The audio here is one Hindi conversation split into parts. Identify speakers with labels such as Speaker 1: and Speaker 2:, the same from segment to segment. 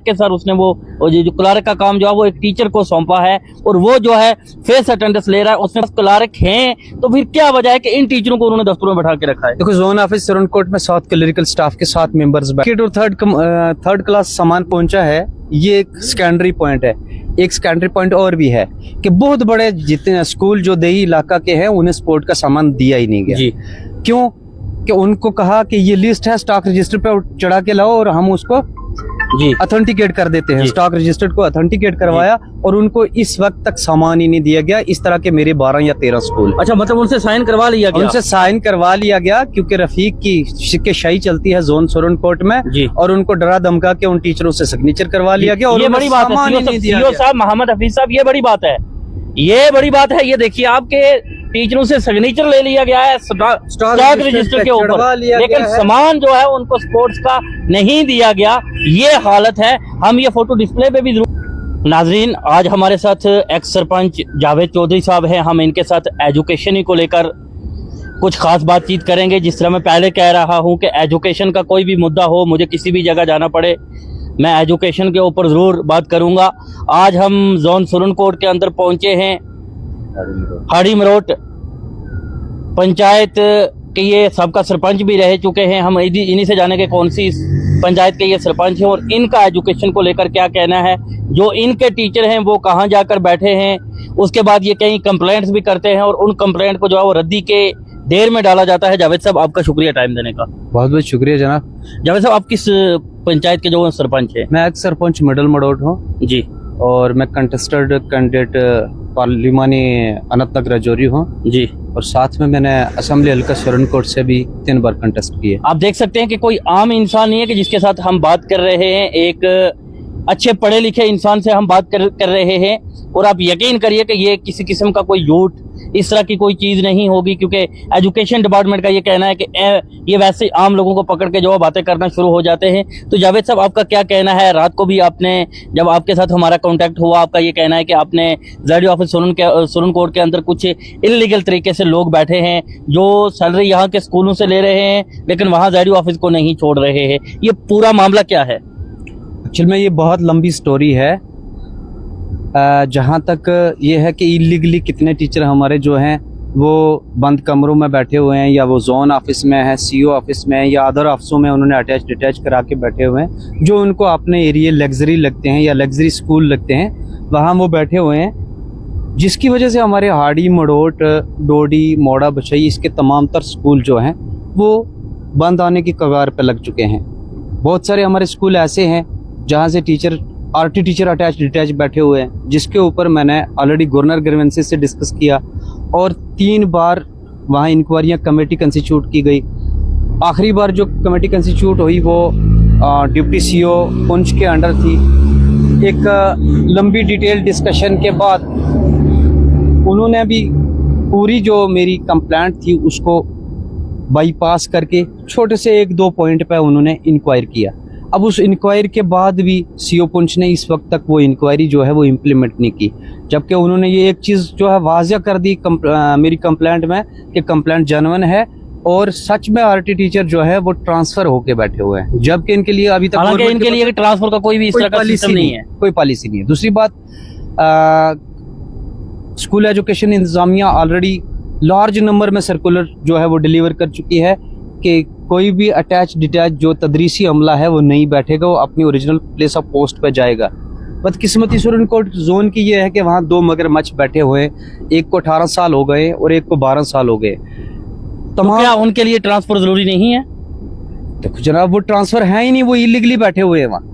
Speaker 1: के सर उसने वो जो क्लार्क का काम जो है वो एक टीचर को सौंपा है और वो जो है फेस अटेंडेंस ले रहा है, उसमें क्लार्क हैं, तो फिर क्या वजह है कि इन टीचरों को उन्होंने दफ्तरों में बैठा के रखा है?
Speaker 2: देखो, जोन ऑफिस सुरनकोट में 7 क्लरिकल स्टाफ के 7 मेंबर्स बैठे और थर्ड क्लास सामान पहुंचा है। ये एक सेकेंडरी पॉइंट है। एक सेकेंडरी पॉइंट और भी है कि बहुत बड़े जितने स्कूल जो देही इलाका के हैं उन्हें स्पोर्ट का सामान दिया ही नहीं गया
Speaker 1: जी।
Speaker 2: क्यों? कि उनको कहा कि ये लिस्ट है, स्टॉक रजिस्टर पे चढ़ा के लाओ और हम उसको
Speaker 1: जी
Speaker 2: ऑथेंटिकेट कर देते हैं। स्टॉक रजिस्टर को ऑथेंटिकेट करवाया और उनको इस वक्त तक सामान ही नहीं दिया गया। इस तरह के मेरे 12 या 13 स्कूल।
Speaker 1: अच्छा, मतलब उनसे साइन करवा लिया गया?
Speaker 2: उनसे साइन करवा लिया गया क्योंकि रफीक की शिक्केशाही चलती है जोन सुरनकोट में
Speaker 1: जी।
Speaker 2: और उनको डरा धमका के उन टीचरों से सिग्नेचर करवा लिया गया और
Speaker 1: ये बड़ी बात है सीओ साहब मोहम्मद हफीज साहब, ये बड़ी बात है, ये बड़ी बात है। ये देखिए आपके टीचरों से सिग्नेचर ले लिया गया है स्टॉक रजिस्टर के ऊपर, लेकिन सामान जो है उनको स्पोर्ट्स का नहीं दिया गया। ये हालत है। हम ये फोटो डिस्प्ले पे भी जरूर। नाजरीन, आज हमारे साथ एक्स सरपंच जावेद चौधरी साहब हैं। हम इनके साथ एजुकेशन ही को लेकर कुछ खास बातचीत करेंगे। जिस तरह मैं पहले कह रहा हूं कि एजुकेशन का कोई भी मुद्दा हो, मुझे किसी भी जगह जाना पड़े, मैं एजुकेशन के ऊपर ज़रूर बात करूंगा। आज हम जोन सुरनकोट के अंदर पहुंचे हैं। हाड़ी मरोट पंचायत के ये सबका सरपंच भी रह चुके हैं। हम इन्हीं से जानेंगे कौन सी पंचायत के ये सरपंच हैं और इनका एजुकेशन को लेकर क्या कहना है। जो इनके टीचर हैं वो कहाँ जाकर बैठे हैं, उसके बाद ये कहीं कंप्लेंट्स भी करते हैं और उन कंप्लेंट को जो है वो रद्दी के ढेर में डाला जाता है। जावेद साहब, आपका शुक्रिया टाइम देने का।
Speaker 2: बहुत बहुत शुक्रिया जनाब।
Speaker 1: जावेद साहब, आप किस पंचायत के जो सरपंच है?
Speaker 2: मैं एक्स सरपंच मिडल मडोट हूँ
Speaker 1: जी,
Speaker 2: और मैं कंटेस्टेड कैंडिडेट पार्लिमानी अनंतनाग राजौरी हूँ
Speaker 1: जी,
Speaker 2: और साथ में मैंने असेंबली हल्का सुरनकोट से भी 3 बार कंटेस्ट किए।
Speaker 1: आप देख सकते हैं कि कोई आम इंसान नहीं है कि जिसके साथ हम बात कर रहे हैं। एक अच्छे पढ़े लिखे इंसान से हम बात कर रहे हैं और आप यकीन करिए कि ये किसी किस्म का कोई झूठ इस तरह की कोई चीज नहीं होगी, क्योंकि एजुकेशन डिपार्टमेंट का ये कहना है कि ये वैसे आम लोगों को पकड़ के जो बातें करना शुरू हो जाते हैं। तो जावेद साहब, आपका क्या कहना है? रात को भी आपने, जब आपके साथ हमारा कांटेक्ट हुआ, आपका ये कहना है कि आपने ZDO ऑफिस सुरनकोट के अंदर कुछ इलीगल तरीके से लोग बैठे हैं जो सैलरी यहाँ के स्कूलों से ले रहे हैं लेकिन वहाँ ZDO ऑफिस को नहीं छोड़ रहे हैं। ये पूरा मामला क्या है?
Speaker 2: एक्चुअल में ये बहुत लंबी स्टोरी है। जहाँ तक ये है कि इलीगली कितने टीचर हमारे जो हैं वो बंद कमरों में बैठे हुए हैं, या वो जोन ऑफिस में है, CO ऑफिस में है, या अदर ऑफिसों में उन्होंने अटैच डिटैच करा के बैठे हुए हैं, जो उनको अपने एरिया लग्जरी लगते हैं या लग्जरी स्कूल लगते हैं, वहाँ वो बैठे हुए हैं। जिसकी वजह से हमारे हाड़ी मडोट डोडी मोड़ा बछई इसके तमाम तर स्कूल जो हैं वो बंद आने की कगार पर लग चुके हैं। बहुत सारे हमारे स्कूल ऐसे हैं जहाँ से teacher RT teacher attach detach बैठे हुए हैं, जिसके ऊपर मैंने ऑलरेडी गवर्नर ग्रीवेंसेस से डिस्कस किया और 3 बार वहाँ इंक्वायरियाँ कमेटी कंस्टिट्यूट की गई। आखिरी बार जो कमेटी कंस्टिट्यूट हुई वो डिप्टी CO पुंछ के अंडर थी। एक लंबी डिटेल डिस्कशन के बाद उन्होंने भी पूरी जो मेरी कंप्लेंट थी उसको बाईपास करके छोटे से 1-2 पॉइंट पे उन्होंने इंक्वायर किया। अब उस इंक्वायरी के बाद भी CO पुंछ ने इस वक्त तक वो इंक्वायरी जो है वो इम्प्लीमेंट नहीं की, जबकि उन्होंने ये एक चीज़ जो है वाज़िया कर दी मेरी कंप्लेंट में कि कंप्लेंट जेन्युइन है और सच में RT टीचर जो है वो ट्रांसफर होके बैठे हुए हैं, जबकि इनके लिए अभी तक
Speaker 1: इनके लिए ट्रांसफर का कोई भी इस तरह का सिस्टम नहीं है,
Speaker 2: कोई पॉलिसी नहीं है। दूसरी बात, स्कूल एजुकेशन इंतजामिया ऑलरेडी लार्ज नंबर में सर्कुलर जो है वो डिलीवर कर चुकी है कि कोई भी अटैच डिटैच जो तदरीसी अमला है वो नहीं बैठेगा, वो अपनी ओरिजिनल प्लेस ऑफ पोस्ट पे जाएगा। बदकिस्मती सुरनकोट जोन की ये है कि वहाँ 2 मगरमच्छ बैठे हुए, एक को 18 साल हो गए और एक को 12 साल हो गए।
Speaker 1: तो क्या उनके लिए ट्रांसफर जरूरी नहीं है?
Speaker 2: देखो जनाब, वो ट्रांसफर है ही नहीं, वो इलीगली बैठे हुए हैं वहाँ।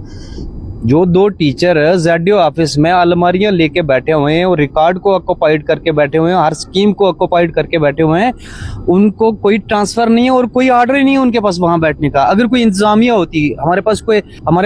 Speaker 2: जो 2 टीचर ZDO ऑफिस में अलमारियां लेके बैठे हुए हैं और रिकॉर्ड को ऑक्युपाइड करके बैठे हुए हैं, हर स्कीम को ऑक्युपाइड करके बैठे हुए हैं, उनको कोई ट्रांसफर नहीं है और कोई ऑर्डर ही नहीं है उनके पास वहां बैठने का। अगर कोई इंतजामिया होती, हमारे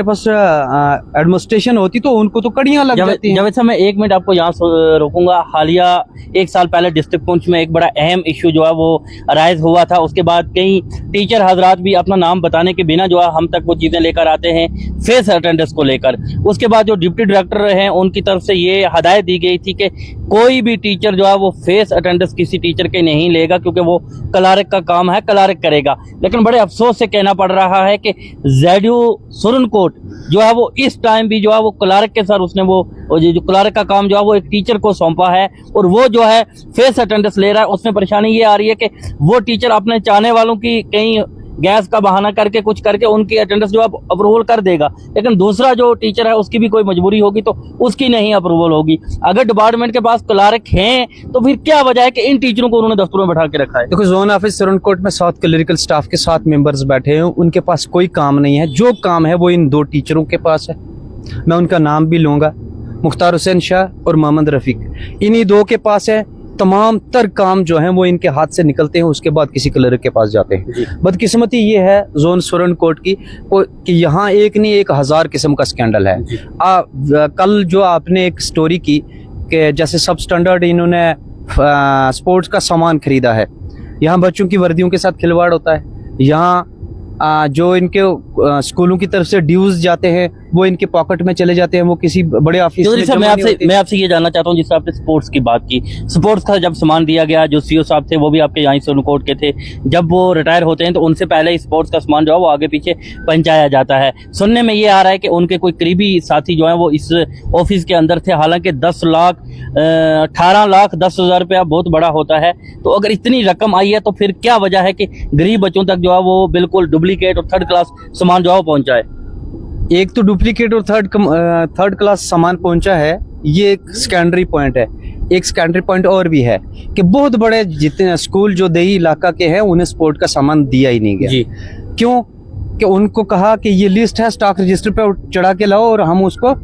Speaker 2: पास एडमिनिस्ट्रेशन होती तो उनको तो कड़ियां लग जाती हैं।
Speaker 1: जब मैं 1 मिनट आपको यहाँ रोकूंगा। हालिया 1 साल पहले डिस्ट्रिक्ट पुंछ में एक बड़ा अहम इश्यू जो है वो अराइज हुआ था। उसके बाद कई टीचर हजरात भी अपना नाम बताने के बिना जो है हम तक वो चीजें लेकर आते हैं फेस अटेंडेंस को लेकर। कर। उसके बाद जो डिप्टी डायरेक्टर हैं उनकी तरफ से ये हदायत दी गई थी कि कोई भी टीचर जो है वो फेस अटेंडेंस किसी टीचर के नहीं लेगा, क्योंकि वो क्लार्क का काम है, क्लार्क करेगा। लेकिन बड़े अफसोस से कहना पड़ रहा है कि ZU सुरनकोट जो है वो इस टाइम भी जो है वो क्लार्क के सर उसने वो जो क्लार्क का काम जो है वो एक टीचर को सौंपा है, और वो जो है फेस अटेंडेंस ले रहा है। उसमें परेशानी ये आ रही है कि वो टीचर अपने चाहने वालों की कहीं गैस का बहाना करके कुछ करके उनकी अटेंडेंस जो है अप्रूवल कर देगा, लेकिन दूसरा जो टीचर है उसकी भी कोई मजबूरी होगी तो उसकी नहीं अप्रूवल होगी। अगर डिपार्टमेंट के पास क्लार्क हैं तो फिर क्या वजह है कि इन टीचरों को उन्होंने दफ्तरों में बैठा के रखा है?
Speaker 2: देखो, जोन ऑफिस सुरनकोट में 7 क्लरिकल स्टाफ के 7 मेंबर्स बैठे हैं, उनके पास कोई काम नहीं है। जो काम है वो इन 2 टीचरों के पास है। मैं उनका नाम भी लूंगा, मुख्तार हुसैन शाह और मोहम्मद रफीक। इन्हीं 2 के पास है। तमाम तर काम जो है वो इनके हाथ से निकलते हैं, उसके बाद किसी क्लर्क के पास जाते हैं। बदकिस्मती ये है जोन सुरनकोट की कि यहाँ एक नहीं 1000 किस्म का स्कैंडल है। कल जो आपने एक स्टोरी की कि जैसे सब स्टैंडर्ड इन्होंने स्पोर्ट्स का सामान खरीदा है, यहाँ बच्चों की वर्दियों के साथ खिलवाड़ होता है। यहाँ जो इनके स्कूलों की तरफ से ड्यूज जाते हैं वो इनके पॉकेट में चले जाते हैं, वो किसी बड़े ऑफिस में जमा नहीं होते।
Speaker 1: मैं आपसे ये जानना चाहता हूँ, जिस आपने स्पोर्ट्स की बात की, स्पोर्ट्स का जब सामान दिया गया, जो CO साहब थे वो भी आपके यहाँ सुरनकोट के थे, जब वो रिटायर होते हैं तो उनसे पहले स्पोर्ट्स का सामान जो है वो आगे पीछे पहुंचाया जाता है। सुनने में ये आ रहा है कि उनके कोई करीबी साथी जो है वो इस ऑफिस के अंदर थे, हालांकि 18 लाख 10,000 रुपया बहुत बड़ा होता है। तो अगर इतनी रकम आई है तो फिर क्या वजह है कि गरीब बच्चों तक जो है वो बिल्कुल डुप्लीकेट और 3rd क्लास सामान जो है वो पहुंचा है?
Speaker 2: एक तो डुप्लीकेट और थर्ड क्लास सामान पहुंचा है, ये एक सेकेंडरी पॉइंट है। एक सेकेंडरी पॉइंट और भी है कि बहुत बड़े जितने स्कूल जो देही इलाका के हैं उन्हें स्पोर्ट का सामान दिया ही नहीं गया जी। क्यों? कि उनको कहा कि ये लिस्ट है, स्टॉक रजिस्टर पे चढ़ा के लाओ और हम उसको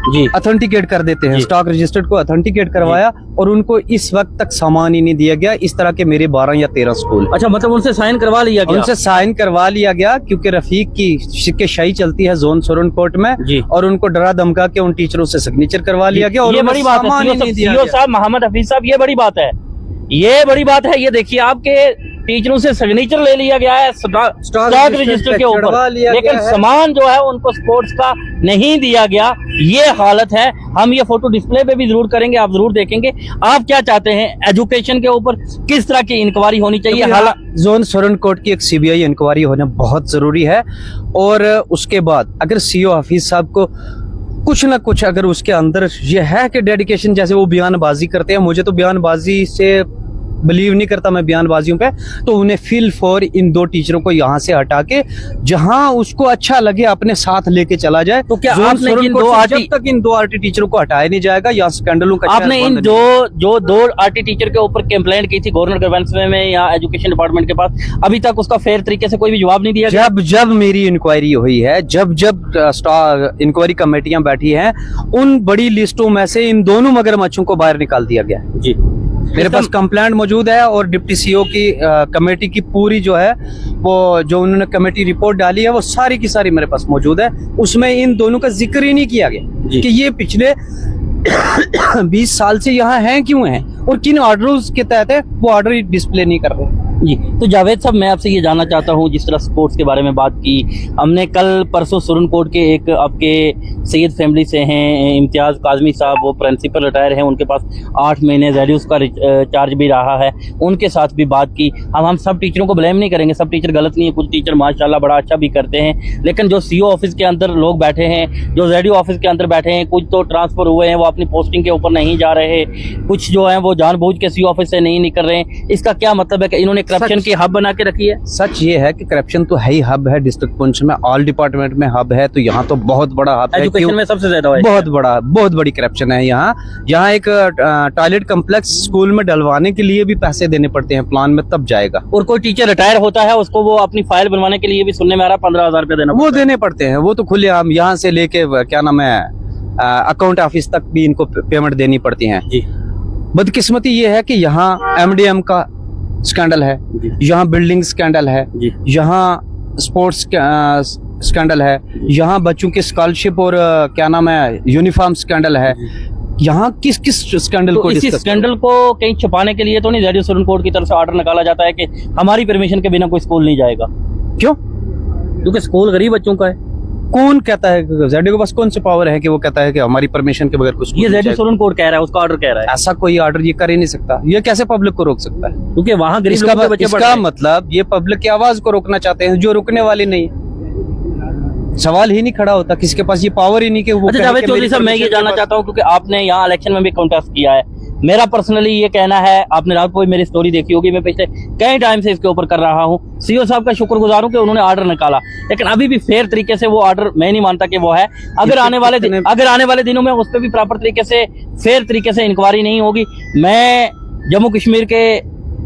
Speaker 2: जी ऑथेंटिकेट कर देते हैं। स्टॉक रजिस्टर्ड को ऑथेंटिकेट करवाया और उनको इस वक्त तक सामान ही नहीं दिया गया। इस तरह के मेरे 12 या 13 स्कूल।
Speaker 1: अच्छा, मतलब उनसे साइन करवा लिया गया?
Speaker 2: उनसे साइन करवा लिया गया क्योंकि रफीक की शिक्केशाही चलती है जोन सुरनकोट में और उनको डरा धमका के उन टीचरों से सिग्नेचर करवा लिया गया। और
Speaker 1: ये बड़ी बात है CO साहब, मोहम्मद हफीज साहब, ये बड़ी बात है, ये बड़ी बात है। ये देखिए आपके टीचरों से सिग्नेचर ले लिया गया है स्टॉक रजिस्टर के ऊपर, लेकिन सामान जो है उनको स्पोर्ट्स का नहीं दिया गया। ये हालत है। हम ये फोटो डिस्प्ले पे भी जरूर करेंगे, आप जरूर देखेंगे। आप क्या चाहते हैं एजुकेशन के ऊपर किस तरह की इंक्वायरी होनी चाहिए?
Speaker 2: जोन सुरनकोट की एक CBI इंक्वायरी होना बहुत जरूरी है। और उसके बाद अगर CO हफीज साहब को कुछ ना कुछ अगर उसके अंदर ये है कि डेडिकेशन, जैसे वो बयानबाजी करते हैं, मुझे तो बयानबाजी से बिलीव नहीं करता मैं बयानबाजियों पे, तो उन्हें फील फॉर इन 2 टीचरों को यहाँ से हटा के जहाँ उसको अच्छा लगे अपने साथ लेके चला जाए। तो क्या आपने इन 2 जब तक इन 2 RT टीचरों को हटाया नहीं जाएगा या स्कैंडलों का
Speaker 1: आपने इन जो 2 RT टीचर के ऊपर कंप्लेंट की थी गवर्नर ग्रीवेंस में या एजुकेशन डिपार्टमेंट के पास, अभी तक उसका फेयर तरीके से कोई भी जवाब नहीं दिया गया?
Speaker 2: जब मेरी इंक्वायरी हुई है, जब इंक्वायरी कमेटियां बैठी हैं, उन बड़ी लिस्टों में से इन दोनों मगरमच्छों को बाहर निकाल दिया गया जी। मेरे पास कंप्लेंट मौजूद है और डिप्टी CO की कमेटी की पूरी जो है वो जो उन्होंने कमेटी रिपोर्ट डाली है वो सारी की सारी मेरे पास मौजूद है। उसमें इन दोनों का जिक्र ही नहीं किया गया कि ये पिछले 20 साल से यहाँ हैं क्यों हैं और किन ऑर्डर्स के तहत है, वो ऑर्डर डिस्प्ले नहीं कर रहे
Speaker 1: जी। तो जावेद साहब, मैं आपसे ये जानना चाहता हूँ, जिस तरह स्पोर्ट्स के बारे में बात की हमने कल परसों, सुरनकोट के एक आपके सैयद फैमिली से हैं इम्तियाज़ काजमी साहब, वो प्रिंसिपल रिटायर हैं, उनके पास 8 महीने ZUs का चार्ज भी रहा है, उनके साथ भी बात की। हम सब टीचरों को ब्लेम नहीं करेंगे, सब टीचर गलत नहीं है, कुछ टीचर माशाल्लाह बड़ा अच्छा भी करते हैं, लेकिन जो CO ऑफिस के अंदर लोग बैठे हैं, जो ZU ऑफिस के अंदर बैठे हैं, कुछ तो ट्रांसफर हुए हैं, वो अपनी पोस्टिंग के ऊपर नहीं जा रहे, कुछ जो है वो जानबूझ के CO ऑफिस से नहीं निकल रहे हैं। इसका क्या मतलब है कि इन्होंने करप्शन की हब बना के रखी है? सच
Speaker 2: ये है कि करप्शन तो है ही हब है डिस्ट्रिक्ट पुंछ में, ऑल डिपार्टमेंट में हब है, तो यहाँ तो बहुत बड़ा हब है।
Speaker 1: एजुकेशन में सबसे ज्यादा
Speaker 2: बहुत बड़ी करप्शन है यहाँ एक टॉयलेट कम्प्लेक्स स्कूल में डलवाने के लिए भी पैसे देने पड़ते हैं प्लान में, तब जाएगा।
Speaker 1: और कोई टीचर रिटायर होता है उसको वो अपनी फाइल बनवाने के लिए भी सुनने में आ रहा 15,000 रुपया
Speaker 2: देने पड़ते हैं। वो तो खुलेआम यहाँ से लेके क्या नाम है अकाउंट ऑफिस तक भी इनको पेमेंट देनी पड़ती है जी। बदकिस्मती ये है कि यहाँ MDM का स्कैंडल है, यहाँ बिल्डिंग स्कैंडल है, यहाँ स्पोर्ट्स स्कैंडल है, यहाँ बच्चों की स्कॉलरशिप और क्या नाम है यूनिफॉर्म स्कैंडल है। यहाँ किस स्कैंडल को इसी
Speaker 1: स्कैंडल को कहीं छुपाने के लिए तो नहीं ZU सुरनकोट की तरफ से ऑर्डर निकाला जाता है कि हमारी परमिशन के बिना कोई स्कूल नहीं जाएगा? क्यों? क्योंकि स्कूल गरीब बच्चों का है।
Speaker 2: कौन कहता है, जेडीओ के पास कौन सी पावर है कि वो कहता है कि हमारी परमिशन के बगैर कुछ
Speaker 1: ये जेडी सोलन कोर्ट कह रहा है, उसका ऑर्डर कह रहा है।
Speaker 2: ऐसा कोई ऑर्डर ये कर ही नहीं सकता। ये कैसे पब्लिक को रोक सकता है?
Speaker 1: क्योंकि वहाँ गरीब लोगों के बच्चे पढ़ रहे
Speaker 2: इसका
Speaker 1: हैं।
Speaker 2: मतलब ये पब्लिक की आवाज को रोकना चाहते हैं, जो रुकने वाली नहीं है। सवाल ही नहीं खड़ा होता, किसी के पास ये पावर ही नहीं कि वो
Speaker 1: अच्छा
Speaker 2: कहे
Speaker 1: जावेद
Speaker 2: कि
Speaker 1: चौधरी
Speaker 2: मेरी
Speaker 1: साहब, मैं ये
Speaker 2: permission के
Speaker 1: जानना
Speaker 2: पास-
Speaker 1: चाहता हूँ क्योंकि आपने यहाँ इलेक्शन में भी कॉन्टेस्ट किया है। मेरा पर्सनली ये कहना है, आपने रात को मेरी स्टोरी देखी होगी, मैं पिछले कई टाइम से इसके ऊपर कर रहा हूँ। सीओ साहब का शुक्रगुजार हूँ कि उन्होंने ऑर्डर निकाला, लेकिन अभी भी फेयर तरीके से वो ऑर्डर मैं नहीं मानता कि वो है। अगर आने वाले दिनों में उस पर भी प्रॉपर तरीके से फेयर तरीके से इंक्वायरी नहीं होगी, मैं जम्मू कश्मीर के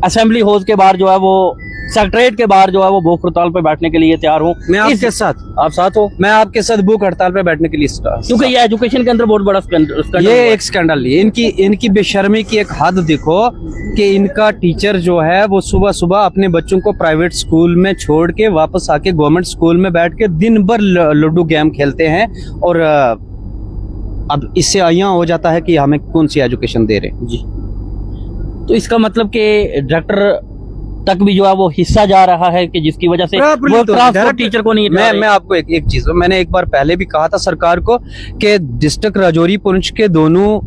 Speaker 1: असेंबली हाउस के बाहर जो है वो सेक्रेटरीट के बाहर जो है वो भूख हड़ताल पे बैठने के लिए तैयार हूँ।
Speaker 2: मैं आपके साथ,
Speaker 1: आप साथ हो?
Speaker 2: मैं आपके साथ भूख हड़ताल पे बैठने के लिए
Speaker 1: क्योंकि ये एजुकेशन के अंदर बहुत बड़ा स्कैंडल
Speaker 2: ये एक स्कैंडल है। इनकी बेशर्मी की एक हद देखो कि इनका टीचर जो है वो सुबह सुबह अपने बच्चों को प्राइवेट स्कूल में छोड़ के वापस आके गवर्नमेंट स्कूल में बैठ के दिन भर लूडो गेम खेलते हैं, और अब इससे आया हो जाता है कि हमें कौन सी एजुकेशन दे रहे हैं।
Speaker 1: जी, तो इसका मतलब कि डायरेक्टर तक भी जो है वो हिस्सा जा रहा है कि जिसकी वजह से वो ट्रांसपोर्ट टीचर को नहीं।
Speaker 2: मैं आपको एक चीज, मैंने एक बार पहले भी कहा था सरकार को कि डिस्ट्रिक्ट राजौरी पुंछ के दोनों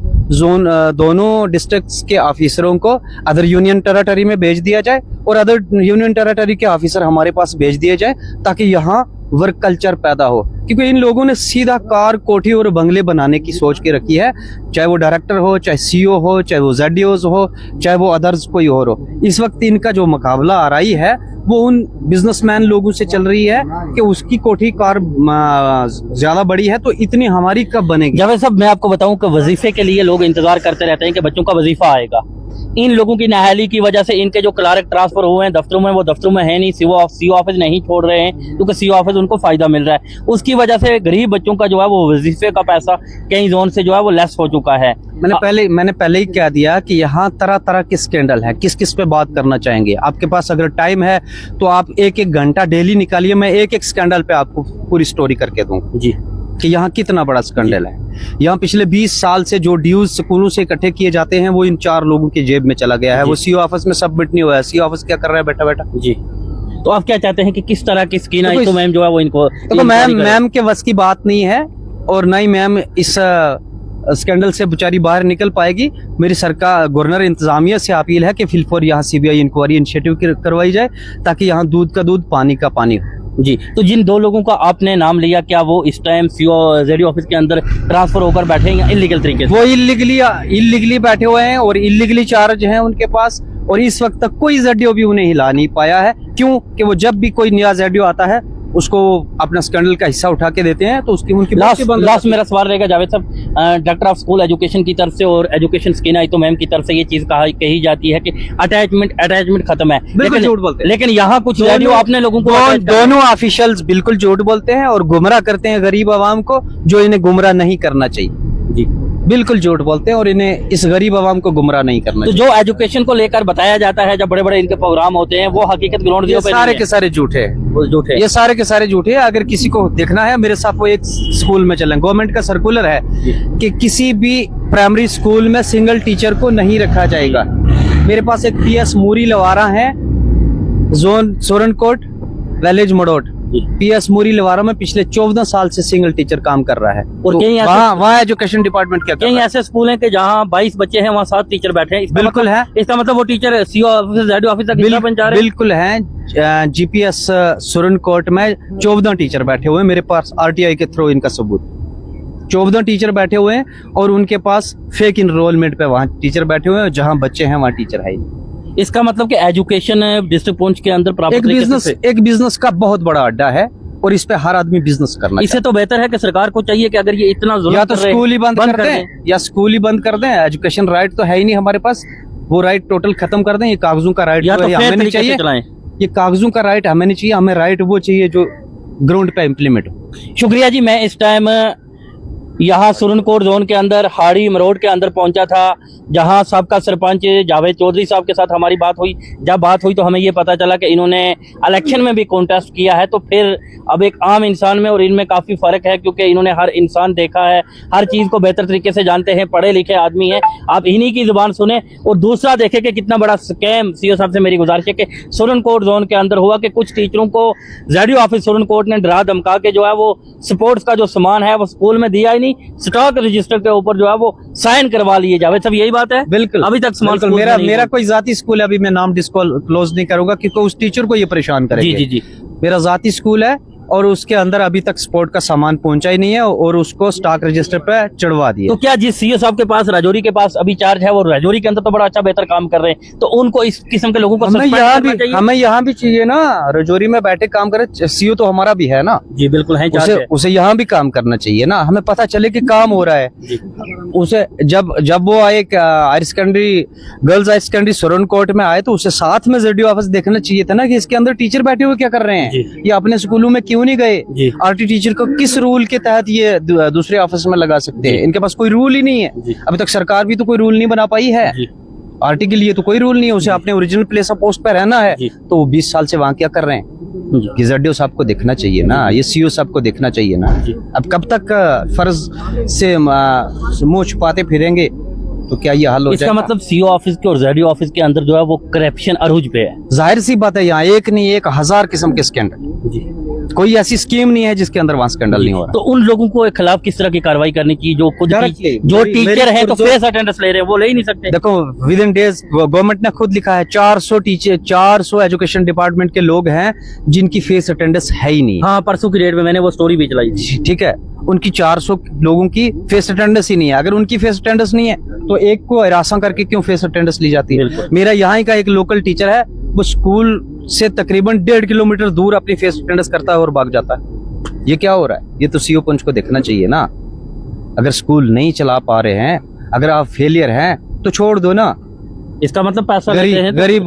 Speaker 2: डिस्ट्रिक्ट्स के ऑफिसरों को अदर यूनियन टेरिटरी में भेज दिया जाए और अदर यूनियन टेरिटरी के ऑफिसर हमारे पास भेज दिए जाए, ताकि यहाँ वर्क कल्चर पैदा हो। क्योंकि इन लोगों ने सीधा कार, कोठी और बंगले बनाने की सोच के रखी है, चाहे वो डायरेक्टर हो, चाहे सीईओ हो, चाहे वो जेडीओज हो, चाहे वो अदर्स कोई और हो। इस वक्त इनका जो मुकाबला आ रही है वो उन बिजनेसमैन लोगों से चल रही है कि उसकी कोठी कार ज्यादा बड़ी है तो इतनी हमारी कब बनेगी।
Speaker 1: जावेद साहब, मैं आपको बताऊं कि वजीफे के लिए लोग इंतजार करते रहते हैं कि बच्चों का वजीफा आएगा। इन लोगों की नाअहली की वजह से इनके जो क्लार्क ट्रांसफर हुए हैं दफ्तरों में, वो दफ्तरों में है नहीं, सीओ ऑफिस नहीं छोड़ रहे हैं क्योंकि सीओ ऑफिस उनको फायदा मिल रहा है। उसकी वजह से गरीब बच्चों का जो है वो वजीफे का पैसा कई जोन से जो है वो लेस हो चुका है।
Speaker 2: मैंने पहले ही कह दिया कि यहाँ तरह तरह के स्कैंडल है, किस किस पे बात करना चाहेंगे। आपके पास अगर टाइम है तो आप एक घंटा डेली निकालिए, मैं एक स्कैंडल पे आपको पूरी स्टोरी करके दूं
Speaker 1: जी
Speaker 2: कि यहाँ कितना बड़ा स्कैंडल है। यहाँ पिछले 20 साल से जो ड्यूज स्कूलों से इकट्ठे किए जाते हैं वो इन 4 लोगों की जेब में चला गया है। वो सीओ ऑफिस में सबमिट नहीं हुआ है। सीओ ऑफिस क्या कर रहा है बैठा बैठा
Speaker 1: जी। तो आप क्या चाहते हैं कि किस तरह की स्कीम आई तो मैम जो है वो इनको
Speaker 2: तो मैम के बस की बात नहीं है, और ना ही मैम इस स्कैंडल से बेचारी बाहर निकल पाएगी। मेरी सरकार गवर्नर इंतजामिया से अपील है कि फिलफौर यहाँ सीबीआई इंक्वायरी इनिशिएटिव करवाई जाए, ताकि यहाँ दूध का दूध पानी का पानी हो।
Speaker 1: जी। तो जिन 2 लोगों का आपने नाम लिया, क्या वो इस टाइम सीओ जेडीओ ऑफिस के अंदर ट्रांसफर होकर बैठे हैं या इलीगल तरीके से?
Speaker 2: वो इलीगली बैठे हुए हैं और इलीगली चार्ज हैं उनके पास, और इस वक्त तक कोई जेडीओ भी उन्हें हिला नहीं पाया है। क्यों? कि वो जब भी कोई नया जेडीओ आता है उसको अपना स्कैंडल का हिस्सा उठा के देते हैं, तो उसकी उनकी
Speaker 1: लास्ट मेरा सवाल रहेगा जावेद साहब, डायरेक्टर ऑफ स्कूल एजुकेशन की तरफ से और एजुकेशन स्कीम आई तो मैम की तरफ से ये चीज कही जाती है कि अटैचमेंट खत्म है,
Speaker 2: बिल्कुल झूठ बोलते हैं।
Speaker 1: लेकिन यहाँ कुछ रेडियो आपने लोगों को
Speaker 2: दोनों ऑफिशियल्स बिल्कुल झूठ बोलते हैं और गुमराह करते हैं गरीब आवाम को, जो इन्हें गुमराह नहीं करना चाहिए।
Speaker 1: जी,
Speaker 2: बिल्कुल झूठ बोलते हैं और इन्हें इस गरीब आवाम को गुमराह नहीं करना
Speaker 1: चाहिए। तो जो एजुकेशन को लेकर बताया जाता है जब बड़े बड़े इनके प्रोग्राम होते हैं वो हकीकत ग्राउंड जीरो पे
Speaker 2: सारे के सारे झूठे हैं। ये सारे के सारे झूठे हैं। अगर किसी को देखना है मेरे साथ, वो एक स्कूल में चलें। गवर्नमेंट का सर्कुलर है कि किसी भी प्राइमरी स्कूल में सिंगल टीचर को नहीं रखा जाएगा। मेरे पास एक पीएस मूरी लवारा है, जोन सोरनकोट, विलेज मडोट। पीएस मूरी लवारा में पिछले 14 साल से सिंगल टीचर काम कर रहा है। और तो वहाँ एजुकेशन डिपार्टमेंट क्या
Speaker 1: कहीं ऐसे स्कूल हैं कि जहाँ 22 बच्चे हैं वहाँ 7 टीचर बैठे हैं?
Speaker 2: बिल्कुल है।
Speaker 1: इसका मतलब वो teacher CO office JDO office तक बन जा रहे हैं?
Speaker 2: बिल्कुल है। जीपीएस सुरनकोट में 14 टीचर बैठे हुए हैं। मेरे पास आरटीआई के थ्रू इनका सबूत। 14 टीचर बैठे हुए हैं और उनके पास फेक इनरोलमेंट पे वहाँ टीचर बैठे हुए हैं। जहाँ बच्चे हैं वहाँ टीचर है।
Speaker 1: इसका मतलब कि एजुकेशन डिस्ट्रिक्ट पुंछ के अंदर
Speaker 2: एक बिजनेस का बहुत बड़ा अड्डा है और इस पे हर आदमी बिजनेस करना।
Speaker 1: इससे तो बेहतर है कि सरकार को चाहिए कि अगर ये इतना जुल्म
Speaker 2: या तो स्कूल ही बंद कर दें या स्कूल ही बंद कर दें। एजुकेशन राइट तो है ही नहीं हमारे पास, वो राइट टोटल खत्म कर दें। ये कागजों का राइट हमें नहीं चाहिए, ये कागजों का राइट हमें नहीं चाहिए। हमें राइट वो चाहिए जो ग्राउंड पे इम्प्लीमेंट हो।
Speaker 1: शुक्रिया जी। मैं इस टाइम यहाँ सुरनकोट जोन के अंदर हाड़ी मरोड़ के अंदर पहुंचा था, जहां सबका सरपंच जावेद चौधरी साहब के साथ हमारी बात हुई। जब बात हुई तो हमें ये पता चला कि इन्होंने इलेक्शन में भी कॉन्टेस्ट किया है। तो फिर अब एक आम इंसान में और इनमें काफी फर्क है, क्योंकि इन्होंने हर इंसान देखा है, हर चीज को बेहतर तरीके से जानते हैं, पढ़े लिखे आदमी हैं। आप इन्हीं की जुबान सुने और दूसरा देखें कि कितना बड़ा स्कैम सीओ साहब से मेरी गुजारिश है कि सुरनकोट जोन के अंदर हुआ कि कुछ टीचरों को ZDO ऑफिस सुरनकोट ने डरा धमका के जो है वो स्पोर्ट्स का जो सामान है वो स्कूल में दिया ही नहीं, स्टॉक रजिस्टर के ऊपर जो है वो साइन करवा लिए जावे। सब यही बात है।
Speaker 2: बिल्कुल,
Speaker 1: अभी तक सामान
Speaker 2: मेरा कोई जाती स्कूल है, अभी मैं नाम डिस्क्लोज नहीं करूंगा क्योंकि उस टीचर को ये परेशान करेंगे।
Speaker 1: जी जी जी,
Speaker 2: मेरा जाती स्कूल है और उसके अंदर अभी तक स्पोर्ट का सामान पहुंचा ही नहीं है और उसको स्टॉक रजिस्टर पे चढ़वा दिया।
Speaker 1: तो क्या जिस सीओ साहब के पास राजौरी के पास अभी चार्ज है वो राजौरी के अंदर तो बड़ा अच्छा बेहतर काम कर रहे हैं, तो उनको इस किस्म के लोगों को
Speaker 2: हमें यहाँ भी चाहिए ना, राजौरी में बैठे काम करे। सीओ तो हमारा भी है ना।
Speaker 1: जी बिल्कुल है,
Speaker 2: उसे यहाँ भी काम करना चाहिए ना, हमें पता चले कि काम हो रहा है। उसे जब वो आए higher secondary girls higher secondary Surankote में आए तो उसे साथ में ZDO ऑफिस देखना चाहिए था ना कि इसके अंदर टीचर बैठे हुए क्या कर रहे हैं, ये अपने स्कूलों में क्यों नहीं गए। RT टीचर को किस रूल के तहत ये दूसरे ऑफिस में लगा सकते हैं? इनके पास कोई रूल ही नहीं है। अभी तक सरकार भी तो कोई रूल नहीं बना पाई है। RT के लिए तो कोई रूल नहीं है, उसे अपने ओरिजिनल प्लेस ऑफ पोस्ट पे रहना है। तो वो 20 साल से वहाँ क्या कर रहे हैं? कि ZDO साहब को देखना चाहिए ना, ये CO साहब को देखना चाहिए ना। अब कब तक फर्ज से मुंह छुपाते फिरेंगे तो क्या ये हाल हो जाएगा?
Speaker 1: इसका मतलब CO ऑफिस के और ZDO ऑफिस के अंदर जो है वो करप्शन अरूज पे है।
Speaker 2: जाहिर सी बात है, यहाँ एक नहीं 1000 किस्म के स्कैंडल, कोई ऐसी स्कीम नहीं है जिसके अंदर वहाँ स्कैंडल नहीं हो रहा।
Speaker 1: तो उन लोगों को खिलाफ किस तरह की कार्रवाई करनी चाहिए जो खुद जो टीचर है तो फेस अटेंडेंस ले रहे हैं, वो ले ही नहीं सकते।
Speaker 2: देखो विद इन डेज गवर्नमेंट ने खुद लिखा है 400 टीचर 400 एजुकेशन डिपार्टमेंट के लोग हैं जिनकी फेस अटेंडेंस है ही नहीं।
Speaker 1: हाँ, परसों की डेट में मैंने वो स्टोरी भी चलाई थी।
Speaker 2: ठीक है, उनकी 400 लोगों की फेस अटेंडेंस ही नहीं है। अगर उनकी फेस अटेंडेंस नहीं है तो एक को हिरासत करके क्यों फेस अटेंडेंस ली जाती है? मेरा यहाँ का एक लोकल टीचर है, वो स्कूल से तकरीबन 1.5 किलोमीटर दूर अपनी फेस अटेंडेंस करता है और भाग जाता है। ये क्या हो रहा है? ये तो CO पंच को देखना चाहिए ना। अगर स्कूल नहीं चला पा रहे हैं, अगर आप फेलियर हैं तो छोड़ दो ना।
Speaker 1: इसका मतलब पैसा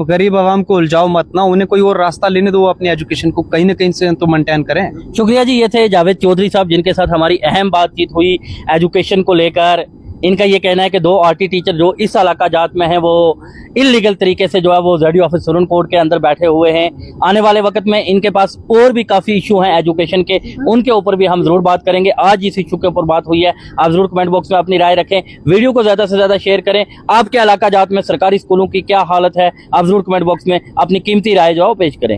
Speaker 2: गरीब आवाम को उलझाओ मत ना, उन्हें कोई और रास्ता लेने दो, अपनी एजुकेशन को कहीं ना कहीं से तो मेंटेन करें।
Speaker 1: शुक्रिया जी, ये थे जावेद चौधरी साहब जिनके साथ हमारी अहम बातचीत हुई एजुकेशन को लेकर। इनका ये कहना है कि 2 RT टीचर जो इस इलाका जात में हैं वो इलीगल तरीके से जो है वो ZDO ऑफिस सुरनकोट के अंदर बैठे हुए हैं। आने वाले वक्त में इनके पास और भी काफी इशू हैं एजुकेशन के, उनके ऊपर भी हम जरूर बात करेंगे। आज इस इशू के ऊपर बात हुई है। आप जरूर कमेंट बॉक्स में अपनी राय रखें, वीडियो को ज्यादा से ज्यादा शेयर करें। आपके इलाका जात में सरकारी स्कूलों की क्या हालत है, आप जरूर कमेंट बॉक्स में अपनी कीमती राय जो है पेश करें।